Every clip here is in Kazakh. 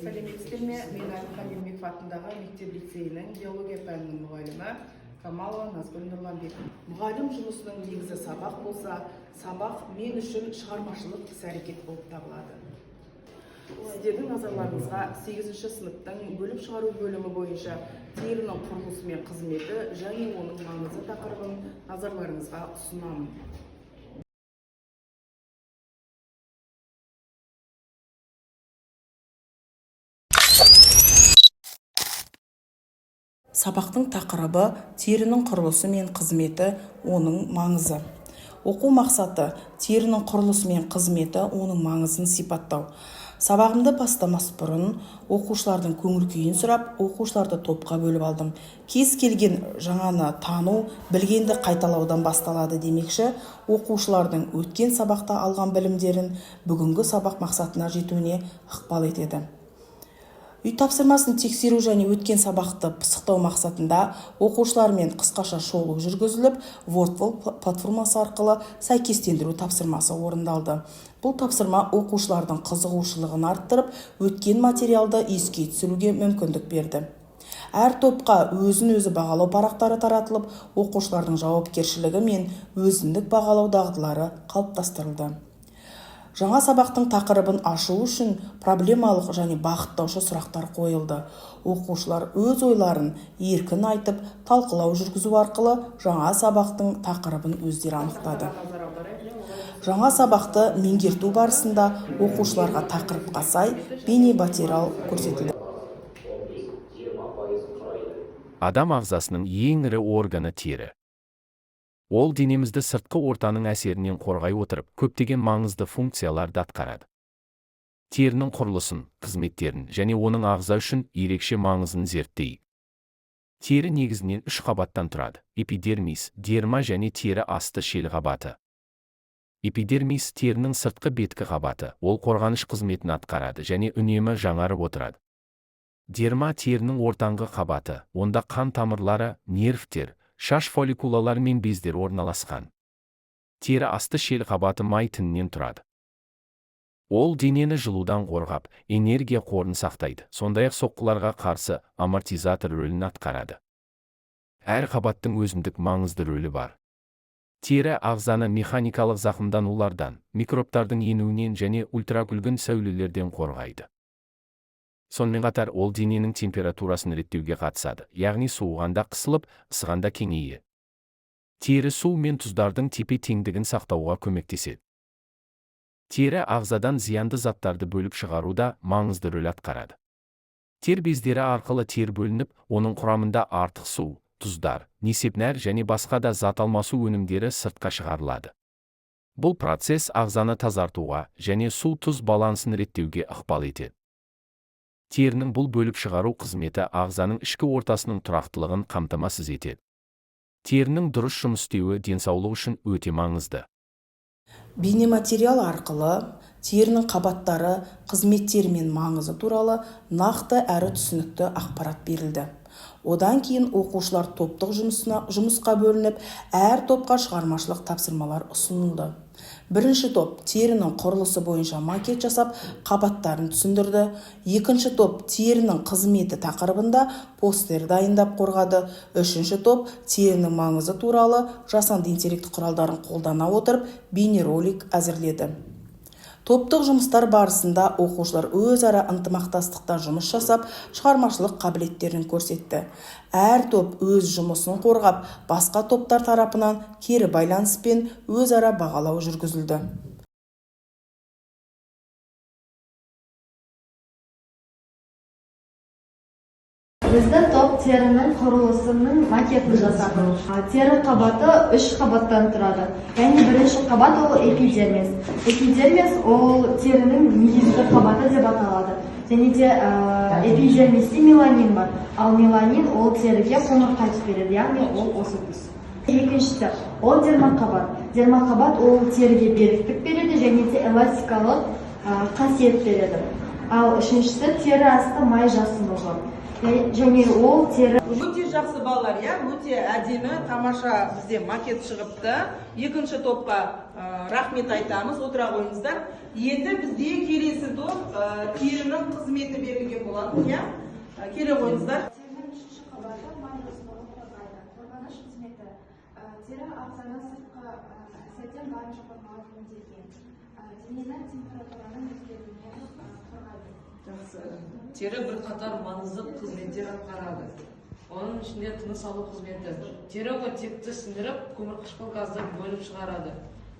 Сәлеметсіздер ме? Мен Әлихан Ермеков атындағы мектеп-лицейінің биология пәнінің мұғалімі Камалова Назгүл Нұрланбек. Мұғалім жұмысының негізі сабақ болса, сабақ мен үшін шығармашылық іс-әрекет болып табылады. Сіздердің назарларыңызға 8-ші сыныптың бөліп шығару бөлімі бойынша терінің құрылысы мен қызметі және оның маңызы тақырыбын назарларыңызға ұсынамын. Сабақтың тақырыбы терінің құрылысы мен қызметі, оның маңызы. Оқу мақсаты терінің құрылысы мен қызметі, оның маңызын сипаттау. Сабағымды бастамас бұрын оқушылардың көңіл-күйін сұрап, оқушыларды топқа бөліп алдым. Кез келген жаңаны тану, білгенді қайталаудан басталады демекші, оқушылардың өткен сабақта алған білімдерін бүгінгі сабақ мақсатына жетуіне ықпал етеді. Үй тапсырмасын тексеру және өткен сабақты пысықтау мақсатында оқушылармен қысқаша шолу жүргізіліп, Wordwall платформасы арқылы сәйкестендіру тапсырмасы орындалды. Бұл тапсырма оқушылардың қызығушылығын арттырып, өткен материалды еске түсіруге мүмкіндік берді. Әр топқа өзін-өзі бағалау парақтары таратылып, оқушылардың жауапкершілігі мен өзіндік бағалау дағдылары қалыптастырылды. Жаңа сабақтың тақырыбын ашу үшін проблемалық және бағыттаушы сұрақтар қойылды. Оқушылар өз ойларын еркін айтып, талқылау жүргізу арқылы жаңа сабақтың тақырыбын өздері анықтады. Жаңа сабақты меңгерту барысында оқушыларға тақырыпқа сай бейнематериал көрсетілді. Адам ағзасының ең ірі органы тері. Ол денемізді сыртқы ортаның әсерінен қорғай отырып, көптеген маңызды функцияларды атқарады. Терінің құрылысын, қызметтерін және оның ағза үшін ерекше маңызын зерттейік. Тері негізінен 3 қабаттан тұрады: эпидермис, дерма және тері асты шел қабаты. Эпидермис терінің сыртқы беткі қабаты, ол қорғаныш қызметін атқарады және үнемі жаңарып отырады. Дерма терінің ортаңғы қабаты, онда қан тамырлары, нервтер, шаш фолликулалар мен бездер орналасқан. Тері асты шел қабаты май тінінен тұрады. Ол денені жылудан қорғап, энергия қорын сақтайды, сондай-ақ соққыларға қарсы амортизатор рөлін атқарады. Әр қабаттың өзіндік маңызды рөлі бар. Тері ағзаны механикалық зақымданулардан, микробтардың енуінен және ультракүлгін сәулелерден қорғайды. Сонымен қатар ол дененің температурасын реттеуге қатысады, яғни суығанда қысылып, ысығанда кеңейеді. Тері су мен тұздардың тепе-теңдігін сақтауға көмектеседі. Тері ағзадан зиянды заттарды бөліп шығаруда маңызды рөл атқарады. Тер бездері арқылы тер бөлініп, оның құрамында артық су, тұздар, несепнәр және басқа да зат алмасу өнімдері сыртқа шығарылады. Бұл процесс ағзаны тазартуға және су-тұз балансын реттеуге ықпал етеді. Терінің бұл бөліп шығару қызметі ағзаның ішкі ортасының тұрақтылығын қамтамасыз етеді. Терінің дұрыс жұмыс істеуі денсаулық үшін өте маңызды. Бейнематериал арқылы терінің қабаттары, қызметтері мен маңызы туралы нақты әрі түсінікті ақпарат берілді. Одан кейін оқушылар топтық жұмысқа бөлініп, әр топқа шығармашылық тапсырмалар ұсынылды. Бірінші топ терінің құрылысы бойынша макет жасап, қабаттарын түсіндірді. Екінші топ терінің қызметі тақырыбында постер дайындап қорғады. Үшінші топ терінің маңызы туралы жасанды интеллект құралдарын қолдана отырып, бейнеролик әзірледі. Топтық жұмыстар барысында оқушылар өзара ынтымақтастықта жұмыс жасап, шығармашылық қабілеттерін көрсетті. Әр топ өз жұмысын қорғап, басқа топтар тарапынан кері байланыспен өзара бағалау жүргізілді. Бізді топ терінің құрылысының макетін жасады. Тері қабаты 3 қабаттан тұрады. Яғни бірінші қабат ол эпидермис. Эпидермис ол терінің негізгі қабаты деп аталады. Және де эпидермисте меланин бар. Ал меланин ол теріге қоңырқай береді, яғни ол осы түс. Екіншісі ол дермақабат. Дермақабат ол теріге беріктік береді және де эластикалық қасиет береді. Ал үшіншісі тері асты май жасынығы. және ол тері Өте жақсы балалар, иә, өте әдемі, тамаша бізде макет шығыпты. Екінші топқа рахмет айтамыз, отыра қойыңыздар. Енді бізде келесі топ терінің қызметі берілген болады, иә? Келе қойыңыздар. терінің үшінші қабаты май жасуын қорғайды. Қорғаныш қызметі тері ағзаны сыртқы әсерден барынша қорғауға міндеттелген. Дененің температураның өзгеруінен қорғайды. Жақсы. Тері бірқатар маңызды қызметтер атқарады. Оның ішінде тыныс алу қызметі. Тері оттекті сіңіріп, көмірқышқыл газды бөліп шығарады.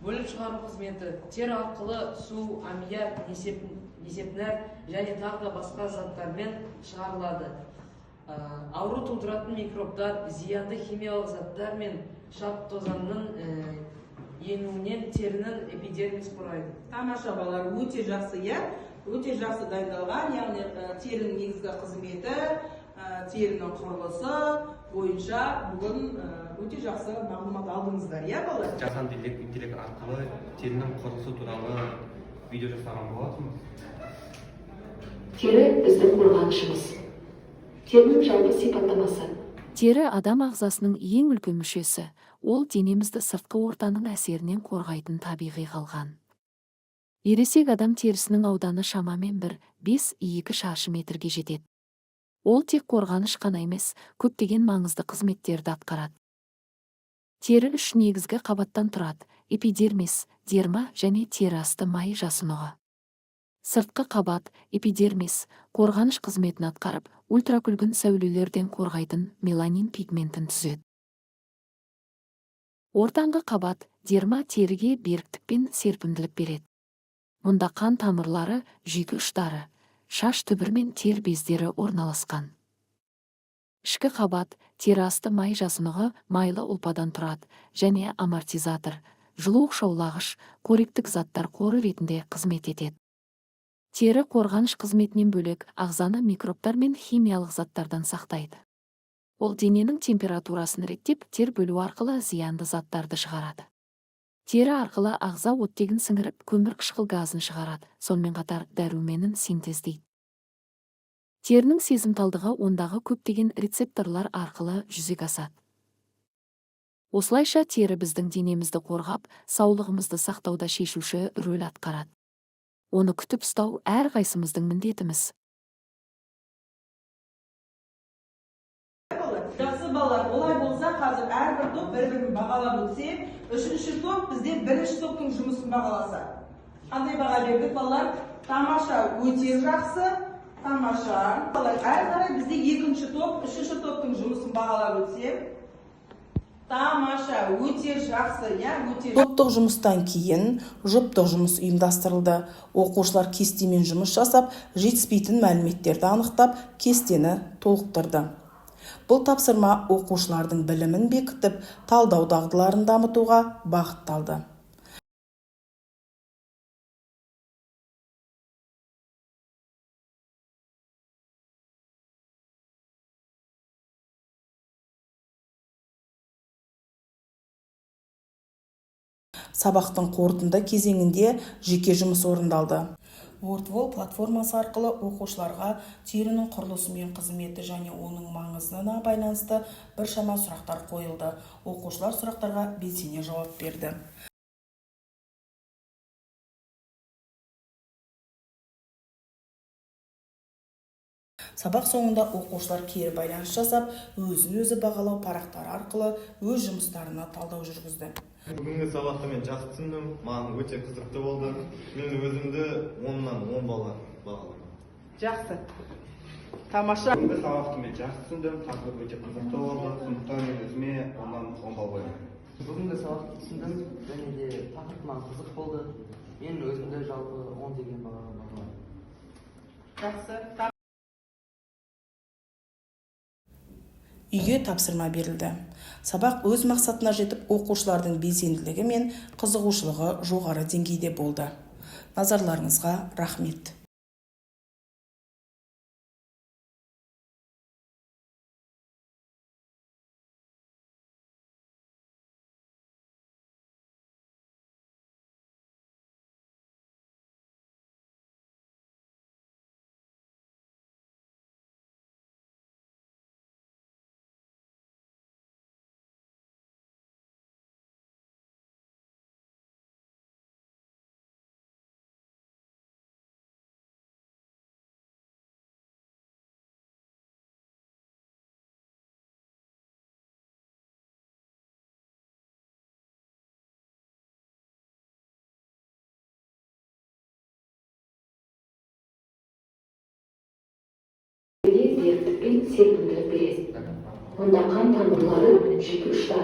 Бөліп шығару қызметі. Тері арқылы су, аммиак, несепнәр және тағы да басқа заттармен шығарылады. Ауру тудыратын микробтар, зиянды химиялық заттар мен шап тозаңның енуінен терінің эпидермис құрайды. Тамаша балалар, өте жақсы, иә? Өте жақсы дайындалған, яғни терінің негізгі қызметі, терінің құрылысы бойынша бүгін өте жақсы мағлұмат алдыңыздар, иә балалар? Жасанды интеллект арқылы терінің құрылысы туралы видео жасаған болатынбыз. Тері біздің қорғанышымыз. Терінің жалпы сипаттамасы. Тері адам ағзасының ең үлкен мүшесі. Ол денемізді сыртқы ортаның әсерінен қорғайтын табиғи қалған. Ересек адам терісінің ауданы шамамен 1-5 шаршы метрге жетеді. Ол тек қорғаныш қана емес, көптеген маңызды қызметтерді атқарады. Тері үш негізгі қабаттан тұрады: эпидермис, дерма және тері асты май жасынығы. Сыртқы қабат, эпидермис, қорғаныш қызметін атқарып, ультракүлгін сәулелерден қорғайтын меланин пигментін түзеді. Ортаңғы қабат, дерма, теріге беріктік пен серпімділік береді. Мұнда қан тамырлары, жүйке ұштары, шаш түбір мен тер бездері орналасқан. Ішкі қабат, тері асты май жасынығы майлы ұлпадан тұрады және амортизатор, жылу оқшаулағыш, қоректік заттар қоры ретінде қызмет етеді. Тері қорғаныш қызметінен бөлек ағзаны микробтар мен химиялық заттардан сақтайды. Ол дененің температурасын реттеп, тер бөлу арқылы зиянды заттарды шығарады. Тері арқылы ағза оттегін сіңіріп, көмірқышқыл газын шығарады, сонымен қатар дәруменін синтездейді. Терінің сезімталдығы ондағы көптеген рецепторлар арқылы жүзеге асады. Осылайша тері біздің денемізді қорғап, саулығымызды сақтауда шешуші рөл атқарады. Оны күтіп ұстау әрқайсымыздың міндетіміз. Жақсы балалар, олай болса қазір әрбір топ бір-бірін бағалап өтсе, үшінші топ бізде бірінші топтың жұмысын бағаласа. Қандай баға бердік балалар? Тамаша, өте жақсы, тамаша. Балалар, әрі қарай бізде екінші топ, үшінші топтың жұмысын бағалап өтсе. Тамаша, өте жақсы, иә, өте жақсы. Топтық жұмыстан кейін жұптық жұмыс ұйымдастырылды. Оқушылар кестемен жұмыс жасап, жетіспейтін мәліметтерді анықтап, кестені толықтырды. Бұл тапсырма оқушылардың білімін бекітіп, талдау дағдыларын дамытуға бағытталды. Сабақтың қорытынды кезеңінде жеке жұмыс орындалды. WordWall платформасы арқылы оқушыларға терінің құрылысы мен қызметі және оның маңызына байланысты біршама сұрақтар қойылды. Оқушылар сұрақтарға белсене жауап берді. Сабақ соңында оқушылар кері байланыс жасап, өзін-өзі бағалау парақтары арқылы өз жұмыстарына талдау жүргізді. Бүгінгі сабақты мен жақсы түсіндім, маған өте қызықты болды. Мен өзімді 10-нан 10 балл бағаладым. Жақсы. Тамаша. Бүгінгі сабақты мен жақсы түсіндім, тақырып өте қызықты болды. Сондықтан мен өзіме 10-нан 10 балл қоямын. Бүгінгі сабақты түсіндім және де тақырып маған қызық болды. Мен өзімді жалпы 10 деген бағаға бағаладым. Жақсы. Үйге тапсырма берілді. Сабақ өз мақсатына жетіп, оқушылардың белсенділігі мен қызығушылығы жоғары деңгейде болды. Назарларыңызға рахмет. беріктік пен серпімділік береді. Мұнда қан тамырлары жүйке ұштары